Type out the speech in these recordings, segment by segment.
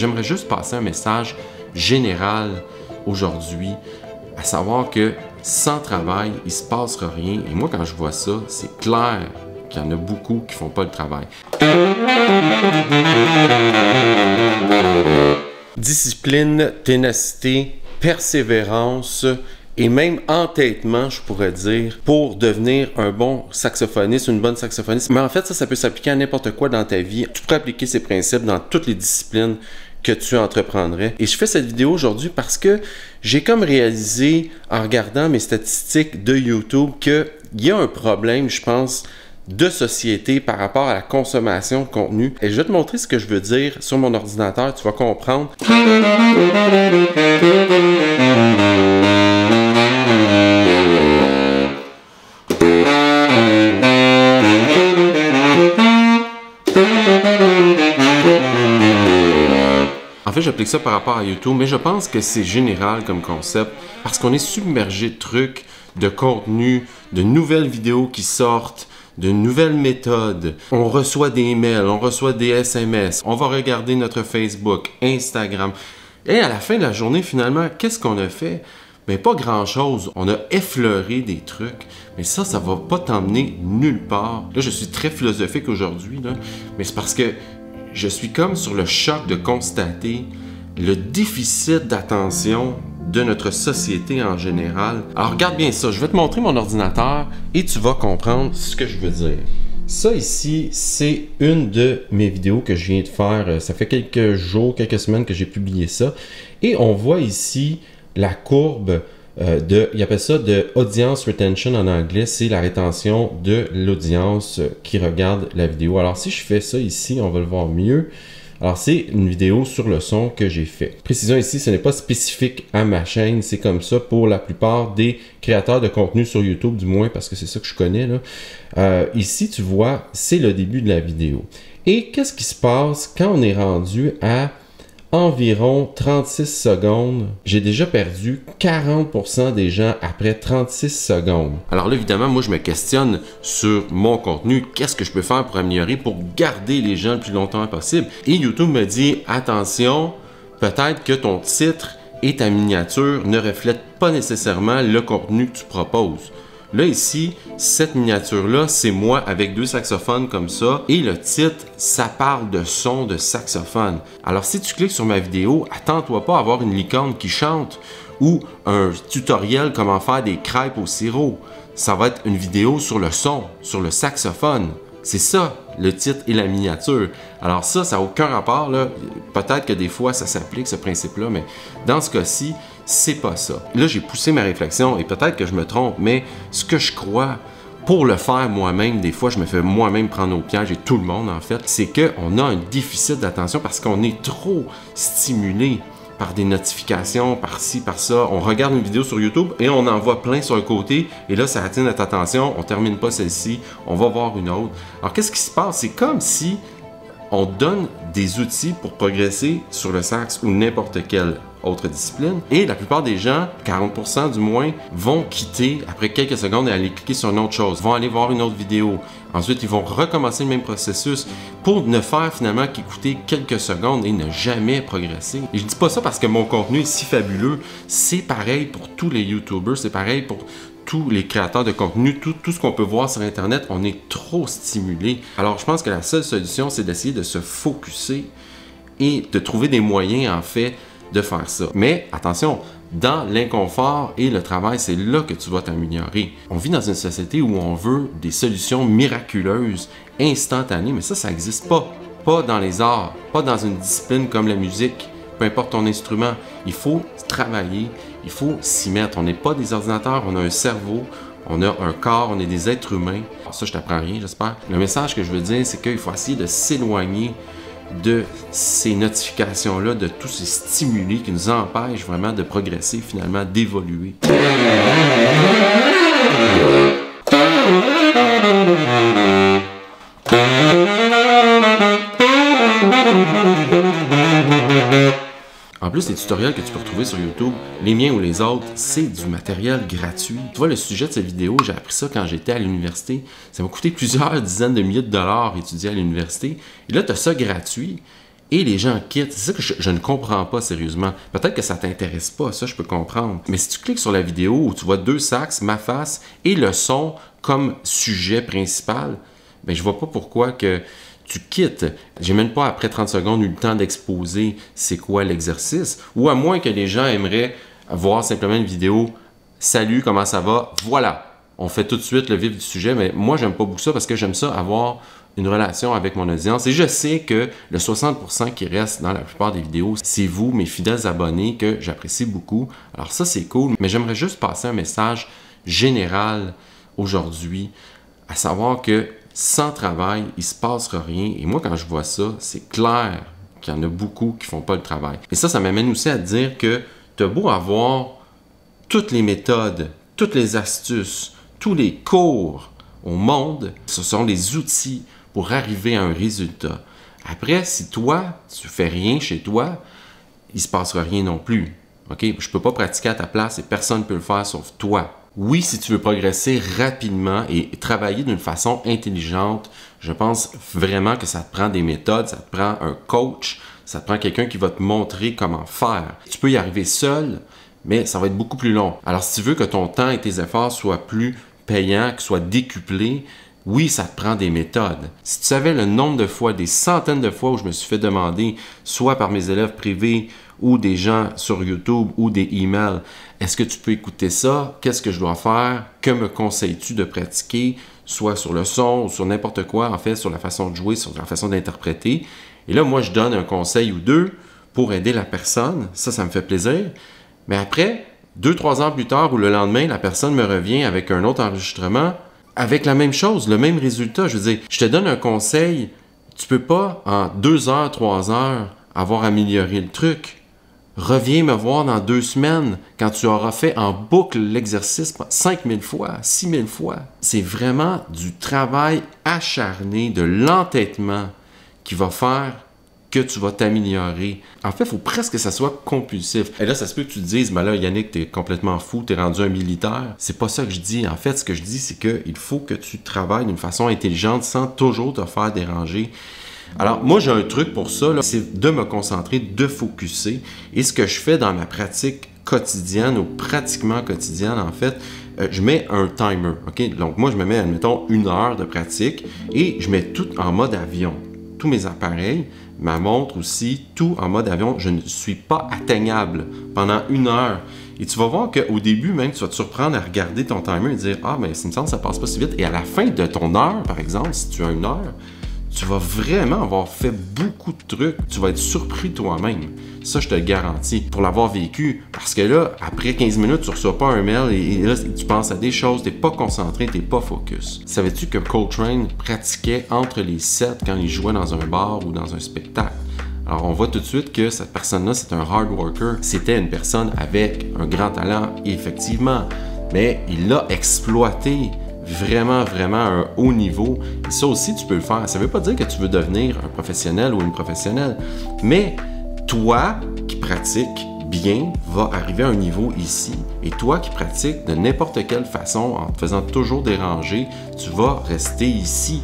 j'aimerais juste passer un message général aujourd'hui, à savoir que sans travail, il ne se passera rien. Et moi, quand je vois ça, c'est clair qu'il y en a beaucoup qui ne font pas le travail. Discipline, ténacité, persévérance et même entêtement, je pourrais dire, pour devenir un bon saxophoniste, une bonne saxophoniste. Mais en fait, ça peut s'appliquer à n'importe quoi dans ta vie. Tu pourrais appliquer ces principes dans toutes les disciplines que tu entreprendrais. Et je fais cette vidéo aujourd'hui parce que j'ai comme réalisé, en regardant mes statistiques de YouTube, qu'il y a un problème, je pense, de société par rapport à la consommation de contenu. Et je vais te montrer ce que je veux dire sur mon ordinateur, tu vas comprendre. En fait, j'applique ça par rapport à YouTube, mais je pense que c'est général comme concept parce qu'on est submergé de trucs, de contenu, de nouvelles vidéos qui sortent, de nouvelles méthodes. On reçoit des emails, on reçoit des SMS, on va regarder notre Facebook, Instagram. Et à la fin de la journée, finalement, qu'est-ce qu'on a fait? Mais pas grand-chose. On a effleuré des trucs, mais ça va pas t'emmener nulle part. Là, je suis très philosophique aujourd'hui, mais c'est parce que je suis comme sur le choc de constater le déficit d'attention de notre société en général. Alors regarde bien ça, je vais te montrer mon ordinateur et tu vas comprendre ce que je veux dire. Ça ici, c'est une de mes vidéos que je viens de faire. Ça fait quelques jours, quelques semaines que j'ai publié ça. Et on voit ici la courbe il appelle ça de audience retention en anglais, c'est la rétention de l'audience qui regarde la vidéo. Alors si je fais ça ici, on va le voir mieux. Alors c'est une vidéo sur le son que j'ai fait. Précision ici, ce n'est pas spécifique à ma chaîne, c'est comme ça pour la plupart des créateurs de contenu sur YouTube, du moins parce que c'est ça que je connais là. Ici, tu vois, c'est le début de la vidéo. Et qu'est-ce qui se passe quand on est rendu à environ 36 secondes, j'ai déjà perdu 40% des gens après 36 secondes. Alors là, évidemment, moi, je me questionne sur mon contenu. Qu'est-ce que je peux faire pour améliorer, pour garder les gens le plus longtemps possible? Et YouTube me dit, attention, peut-être que ton titre et ta miniature ne reflètent pas nécessairement le contenu que tu proposes. Là, ici, cette miniature-là, c'est moi avec deux saxophones comme ça. Et le titre, ça parle de son de saxophone. Alors, si tu cliques sur ma vidéo, attends-toi pas à avoir une licorne qui chante ou un tutoriel comment faire des crêpes au sirop. Ça va être une vidéo sur le son, sur le saxophone. C'est ça, le titre et la miniature. Alors ça n'a aucun rapport, là. Peut-être que des fois, ça s'applique, ce principe-là, mais dans ce cas-ci, c'est pas ça. Là, j'ai poussé ma réflexion et peut-être que je me trompe, mais ce que je crois, pour le faire moi-même, des fois, je me fais moi-même prendre au piège et tout le monde, en fait, c'est qu'on a un déficit d'attention parce qu'on est trop stimulé par des notifications, par-ci, par-ça. On regarde une vidéo sur YouTube et on en voit plein sur le côté et là, ça attire notre attention. On termine pas celle-ci, on va voir une autre. Alors, qu'est-ce qui se passe? C'est comme si on donne des outils pour progresser sur le sax ou n'importe quelle autre discipline. Et la plupart des gens, 40% du moins, vont quitter après quelques secondes et aller cliquer sur une autre chose, vont aller voir une autre vidéo. Ensuite, ils vont recommencer le même processus pour ne faire finalement qu'écouter quelques secondes et ne jamais progresser. Et je dis pas ça parce que mon contenu est si fabuleux. C'est pareil pour tous les YouTubers, c'est pareil pour tous les créateurs de contenu, tout ce qu'on peut voir sur Internet, on est trop stimulé. Alors, je pense que la seule solution, c'est d'essayer de se focusser et de trouver des moyens, en fait, de faire ça. Mais attention, dans l'inconfort et le travail, c'est là que tu vas t'améliorer. On vit dans une société où on veut des solutions miraculeuses, instantanées, mais ça n'existe pas. Pas dans les arts, pas dans une discipline comme la musique, peu importe ton instrument. Il faut travailler, il faut s'y mettre. On n'est pas des ordinateurs, on a un cerveau, on a un corps, on est des êtres humains. Alors ça, je t'apprends rien, j'espère. Le message que je veux dire, c'est qu'il faut essayer de s'éloigner de ces notifications-là, de tous ces stimuli qui nous empêchent vraiment de progresser, finalement, d'évoluer. En plus, les tutoriels que tu peux retrouver sur YouTube, les miens ou les autres, c'est du matériel gratuit. Tu vois, le sujet de cette vidéo, j'ai appris ça quand j'étais à l'université. Ça m'a coûté plusieurs dizaines de milliers de dollars étudier à l'université. Et là, tu as ça gratuit. et les gens quittent. C'est ça que je ne comprends pas sérieusement. Peut-être que ça t'intéresse pas, ça je peux comprendre. Mais si tu cliques sur la vidéo où tu vois 2 sacs, ma face et le son comme sujet principal, ben je vois pas pourquoi que tu quittes. J'ai même pas, après 30 secondes, eu le temps d'exposer c'est quoi l'exercice. Ou à moins que les gens aimeraient voir simplement une vidéo « Salut, comment ça va? » Voilà. On fait tout de suite le vif du sujet, mais moi, j'aime pas beaucoup ça parce que j'aime ça avoir une relation avec mon audience. Et je sais que le 60% qui reste dans la plupart des vidéos, c'est vous, mes fidèles abonnés, que j'apprécie beaucoup. Alors ça, c'est cool, mais j'aimerais juste passer un message général aujourd'hui, à savoir que sans travail, il ne se passera rien. Et moi, quand je vois ça, c'est clair qu'il y en a beaucoup qui ne font pas le travail. Et ça m'amène aussi à dire que tu as beau avoir toutes les méthodes, toutes les astuces, tous les cours au monde, ce sont des outils pour arriver à un résultat. Après, si toi, tu fais rien chez toi, il ne se passera rien non plus. Okay? Je ne peux pas pratiquer à ta place et personne ne peut le faire sauf toi. Oui, si tu veux progresser rapidement et travailler d'une façon intelligente, je pense vraiment que ça te prend des méthodes, ça te prend un coach, ça te prend quelqu'un qui va te montrer comment faire. Tu peux y arriver seul, mais ça va être beaucoup plus long. Alors, si tu veux que ton temps et tes efforts soient plus payants, qu'ils soient décuplés, oui, ça te prend des méthodes. Si tu savais le nombre de fois, des centaines de fois où je me suis fait demander, soit par mes élèves privés ou des gens sur YouTube ou des emails, est-ce que tu peux écouter ça? Qu'est-ce que je dois faire? Que me conseilles-tu de pratiquer? Soit sur le son ou sur n'importe quoi, en fait, sur la façon de jouer, sur la façon d'interpréter. Et là, moi, je donne un conseil ou deux pour aider la personne. Ça me fait plaisir. Mais après, 2-3 ans plus tard ou le lendemain, la personne me revient avec un autre enregistrement avec la même chose, le même résultat. Je veux dire, je te donne un conseil, tu peux pas en 2 heures, 3 heures avoir amélioré le truc. Reviens me voir dans 2 semaines quand tu auras fait en boucle l'exercice 5000 fois, 6000 fois. C'est vraiment du travail acharné, de l'entêtement qui va faire que tu vas t'améliorer. En fait, il faut presque que ça soit compulsif. Et là, ça se peut que tu te dises, mais là, Yannick, t'es complètement fou, t'es rendu un militaire. C'est pas ça que je dis. En fait, ce que je dis, c'est qu'il faut que tu travailles d'une façon intelligente sans toujours te faire déranger. Alors, moi, j'ai un truc pour ça, c'est de me concentrer, de focusser. Et ce que je fais dans ma pratique quotidienne ou pratiquement quotidienne, en fait, je mets un timer. Okay? Donc, moi, je me mets, admettons, 1 heure de pratique et je mets tout en mode avion. Tous mes appareils, ma montre aussi, tout en mode avion. Je ne suis pas atteignable pendant 1 heure. Et tu vas voir qu'au début, même, tu vas te surprendre à regarder ton timer et dire « Ah, mais ça me semble que ça passe pas si vite. » Et à la fin de ton heure, par exemple, si tu as 1 heure, tu vas vraiment avoir fait beaucoup de trucs. Tu vas être surpris toi-même. Ça, je te le garantis. Pour l'avoir vécu. Parce que là, après 15 minutes, tu ne reçois pas un mail et là, tu penses à des choses. Tu n'es pas concentré, tu n'es pas focus. Savais-tu que Coltrane pratiquait entre les sets quand il jouait dans un bar ou dans un spectacle? Alors, on voit tout de suite que cette personne-là, c'est un hard worker. C'était une personne avec un grand talent, effectivement. Mais il l'a exploité. Vraiment à un haut niveau. Et ça aussi, tu peux le faire. Ça ne veut pas dire que tu veux devenir un professionnel ou une professionnelle, mais toi qui pratiques bien va arriver à un niveau ici. Et toi qui pratiques de n'importe quelle façon, en te faisant toujours déranger, tu vas rester ici.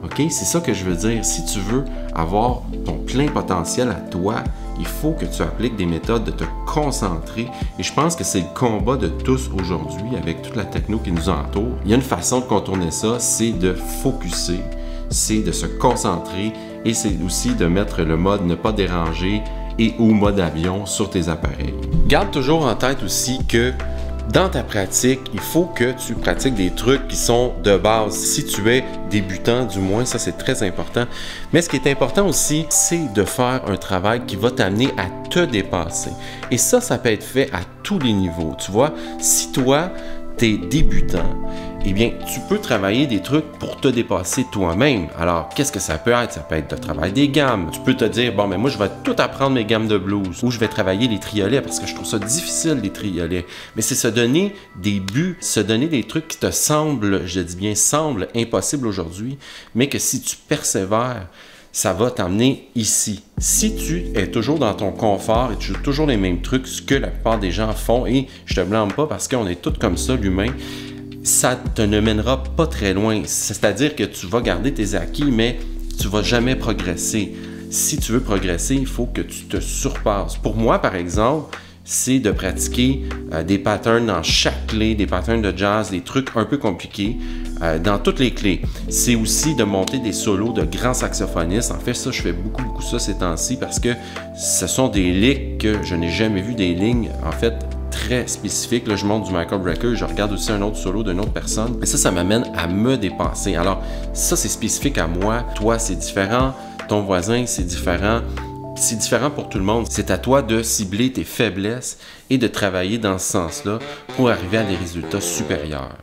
OK? C'est ça que je veux dire. Si tu veux avoir ton plein potentiel à toi, il faut que tu appliques des méthodes de te concentrer. Et je pense que c'est le combat de tous aujourd'hui avec toute la techno qui nous entoure. Il y a une façon de contourner ça, c'est de focusser, c'est de se concentrer et c'est aussi de mettre le mode ne pas déranger et ou mode avion sur tes appareils. Garde toujours en tête aussi que dans ta pratique, il faut que tu pratiques des trucs qui sont de base. Si tu es débutant, du moins, ça c'est très important. Mais ce qui est important aussi, c'est de faire un travail qui va t'amener à te dépasser. Et ça peut être fait à tous les niveaux. Tu vois, si toi, tu es débutant, eh bien, tu peux travailler des trucs pour te dépasser toi-même. Alors, qu'est-ce que ça peut être? Ça peut être de travailler des gammes. Tu peux te dire, bon, mais moi, je vais tout apprendre mes gammes de blues ou je vais travailler les triolets parce que je trouve ça difficile, les triolets. Mais c'est se donner des buts, se donner des trucs qui te semblent, je dis bien, semblent impossibles aujourd'hui, mais que si tu persévères, ça va t'emmener ici. Si tu es toujours dans ton confort et tu joues toujours les mêmes trucs, ce que la plupart des gens font, et je te blâme pas parce qu'on est tous comme ça, l'humain, ça te ne mènera pas très loin. C'est-à-dire que tu vas garder tes acquis, mais tu vas jamais progresser. si tu veux progresser, il faut que tu te surpasses. Pour moi, par exemple, c'est de pratiquer des patterns dans chaque clé, des patterns de jazz, des trucs un peu compliqués dans toutes les clés. C'est aussi de monter des solos de grands saxophonistes. En fait, ça, je fais beaucoup ça ces temps-ci parce que ce sont des licks que je n'ai jamais vu, des lignes, en fait, très spécifiques. Là, je monte du Michael Brecker, je regarde aussi un autre solo d'une autre personne. Et ça m'amène à me dépasser. Alors, ça, c'est spécifique à moi. Toi, c'est différent. Ton voisin, c'est différent. C'est différent pour tout le monde. C'est à toi de cibler tes faiblesses et de travailler dans ce sens-là pour arriver à des résultats supérieurs.